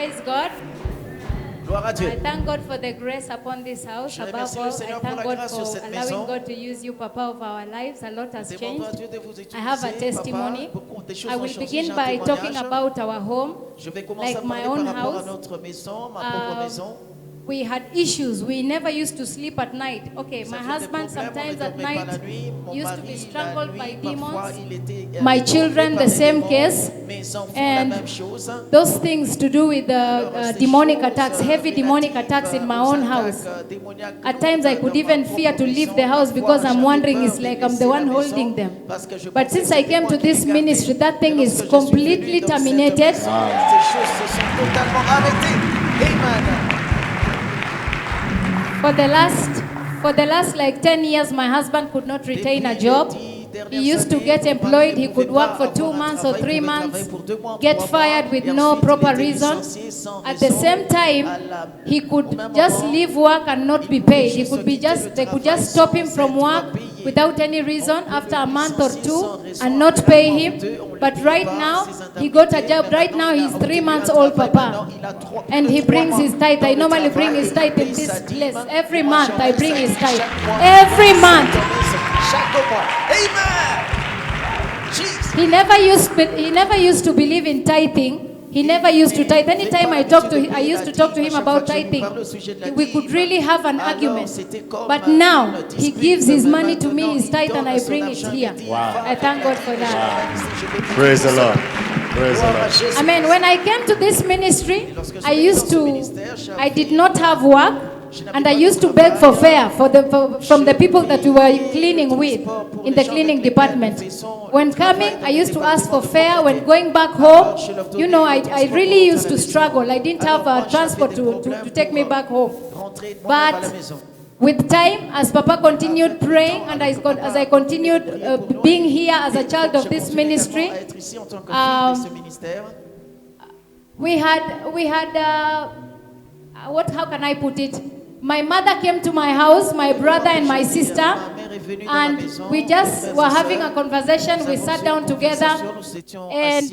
Praise God. Gloire à Dieu. I thank God for the grace upon this house. Je Above remercie le all, I Seigneur pour thank la God grâce sur for cette allowing maison. God to use you, Papa, of our lives. A lot has Demandons à changed. Dieu de vous utiliser, I have a testimony. Papa. Beaucoup de choses I ont will changé. begin J'ai un by talking témoignage. about our home. Je vais commencer like à my parler own par rapport à house. notre maison, ma propre maison. We had issues. We never used to sleep at night. Okay, my husband sometimes at night used to be strangled by demons. My children, the same case. And those things to do with the demonic attacks, heavy demonic attacks in my own house. At times I could even fear to leave the house because I'm wondering it's like I'm the one holding them. But since I came to this ministry, that thing is completely terminated. For the last like 10 years, my husband could not retain a job. He used to get employed, he could work for 2 months or 3 months, get fired with no proper reason. At the same time, he could just leave work and not be paid. They could just stop him from work without any reason after a month or 2 and not pay him. But right now, he got a job. Right now, he's 3 months old, Papa. And he brings his tithe. I normally bring his tithe in this place. Every month, I bring his tithe. Every month. Amen. He never used to believe in tithing. He never used to tithe. Anytime I used to talk to him about tithing, we could really have an argument. But now, he gives his money to me, his tithe, and I bring it here. Wow. I thank God for that. Wow. Praise the Lord. Praise the Lord. Amen. When I came to this ministry, I did not have work. And I used to beg for fare from the people that we were cleaning with in the cleaning department. When coming, I used to ask for fare. When going back home, I really used to struggle. I didn't have transport to take me back home. But with time, as Papa continued praying and as I continued being here as a child of this ministry, how can I put it? My mother came to my house, my brother and my sister, and we just were having a conversation. We sat down together, and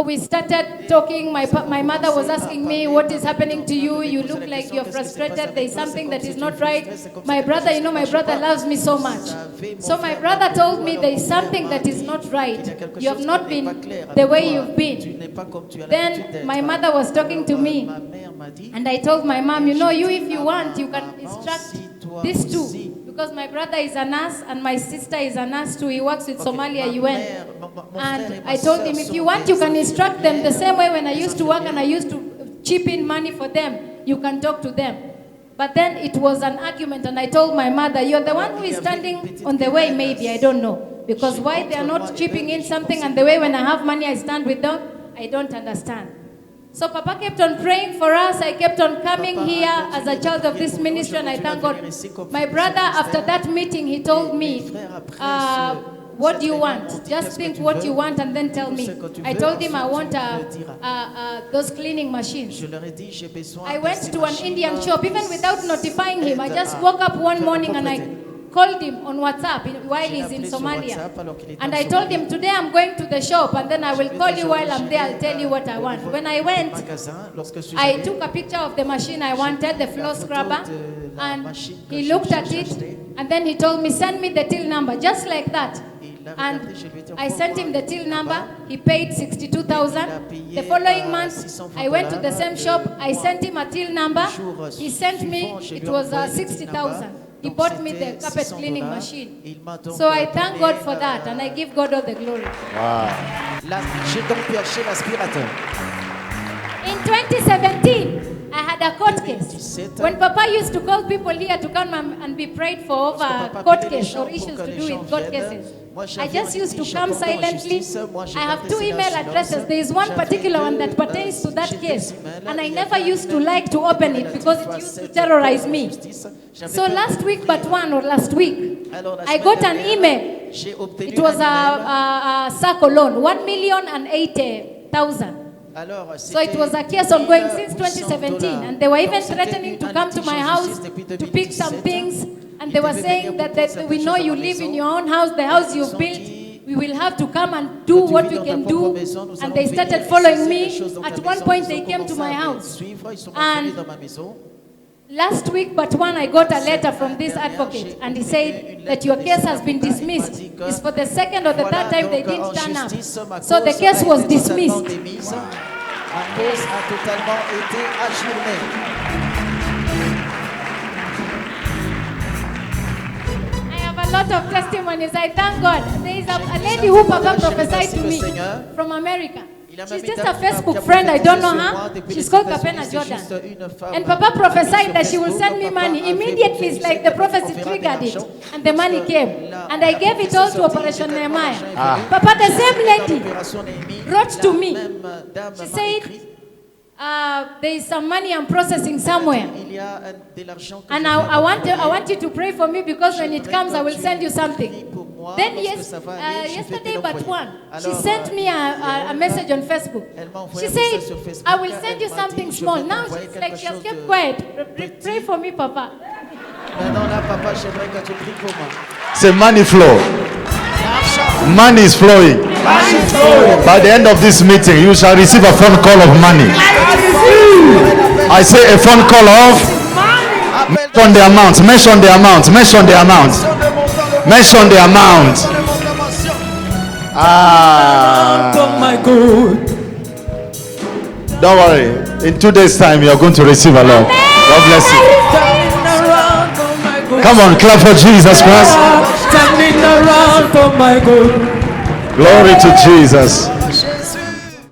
we started talking. My mother was asking me, "What is happening to you? You look like you're frustrated. There's something that is not right." My brother loves me so much. So my brother told me there is something that is not right. You have not been the way you've been. Then my mother was talking to me, and I told my mom, if you want, you can instruct these two. Because my brother is a nurse and my sister is a nurse too. He works with Somalia UN. And I told him, if you want, you can instruct them the same way when I used to work and I used to chip in money for them. You can talk to them. But then it was an argument and I told my mother, you're the one who is standing on the way, maybe, I don't know. Because why they are not chipping in something and the way when I have money I stand with them, I don't understand. So Papa kept on praying for us. I kept on coming here as a child of this ministry and I thank God. My brother, after that meeting, he told me, what do you want? Just think what you want and then tell me. I told him I want those cleaning machines. I went to an Indian shop, even without notifying him. I just woke up one morning and I called him on WhatsApp while he's in Somalia. And I told him, today I'm going to the shop and then I will call you while I'm there. I'll tell you what I want. When I went, I took a picture of the machine I wanted, the floor scrubber. And he looked at it and then he told me, send me the till number, just like that. And I sent him the till number. He paid 62,000. The following month, I went to the same shop. I sent him a till number. He sent me, it was 60,000. He bought me the carpet cleaning machine. So I thank God for that and I give God all the glory. Wow. In 2017, I had a court case. When Papa used to call people here to come and be prayed for over court case or issues to do with court cases, I just used to come silently. I have 2 email addresses. There is one particular one that pertains to that case. And I never used to like to open it because it used to terrorize me. So last week, I got an email. It was a circle loan, 1,080,000. So it was a case ongoing since 2017. And they were even threatening to come to my house to pick some things. And they were saying that we know you live in your own house, the house you've built. we will have to come and do what we can do. And they started following me. At one point, they came to my house. And last week, but one, I got a letter from this advocate, and he said that your case has been dismissed. It's for the second or the third time they didn't turn up. So the case was dismissed. La cause a totalement été ajournée. I have a lot of testimonies. I thank God. There is a lady who Papa prophesied to me from America. She's just a Facebook friend. I don't know her. She's called Kapena Jordan. And Papa prophesied that she will send me money. Immediately, it's like the prophecy triggered it. And the money came. And I gave it all to Operation Nehemiah. Papa, the same lady wrote to me. She said, there is some money I'm processing somewhere. And I want you to pray for me, because when it comes, I will send you something. Then yesterday but one, she sent me a message on Facebook. She said, I will send you something small. Now she's like, she has kept quiet. Pray for me, Papa. Say money flow. Money is flowing. By the end of this meeting, you shall receive a phone call of money. I say a phone call of mention the amount. Mention the amount. Mention the amount. Mention the amount. Don't worry. In 2 days' time, you are going to receive a lot. God bless you. Come on, clap for Jesus Christ. Glory to Jesus.